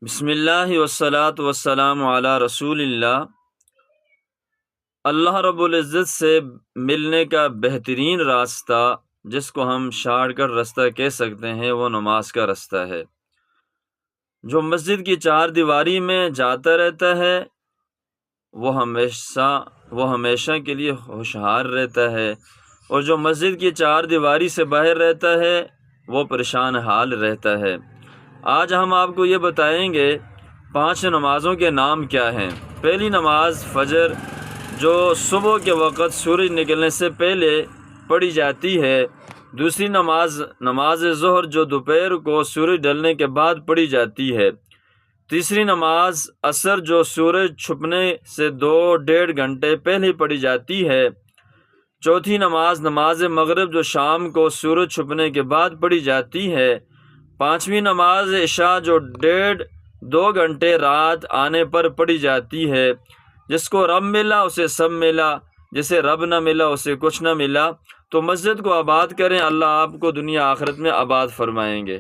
بسم اللہ والصلاۃ والسلام علی رسول اللہ۔ اللہ رب العزت سے ملنے کا بہترین راستہ جس کو ہم شارٹ کٹ راستہ کہہ سکتے ہیں وہ نماز کا راستہ ہے۔ جو مسجد کی چار دیواری میں جاتا رہتا ہے وہ ہمیشہ کے لیے خوشحال رہتا ہے، اور جو مسجد کی چار دیواری سے باہر رہتا ہے وہ پریشان حال رہتا ہے۔ آج ہم آپ کو یہ بتائیں گے 5 نمازوں کے نام کیا ہیں۔ پہلی نماز فجر، جو صبح کے وقت سورج نکلنے سے پہلے پڑھی جاتی ہے۔ دوسری نماز ظہر، جو دوپہر کو سورج ڈھلنے کے بعد پڑھی جاتی ہے۔ تیسری نماز عصر، جو سورج چھپنے سے 2-1.5 گھنٹے پہلے پڑھی جاتی ہے۔ چوتھی نماز مغرب، جو شام کو سورج چھپنے کے بعد پڑھی جاتی ہے۔ پانچویں نماز عشاء، جو 1.5-2 گھنٹے رات آنے پر پڑھی جاتی ہے۔ جس کو رب ملا اسے سب ملا، جسے رب نہ ملا اسے کچھ نہ ملا۔ تو مسجد کو آباد کریں، اللہ آپ کو دنیا آخرت میں آباد فرمائیں گے۔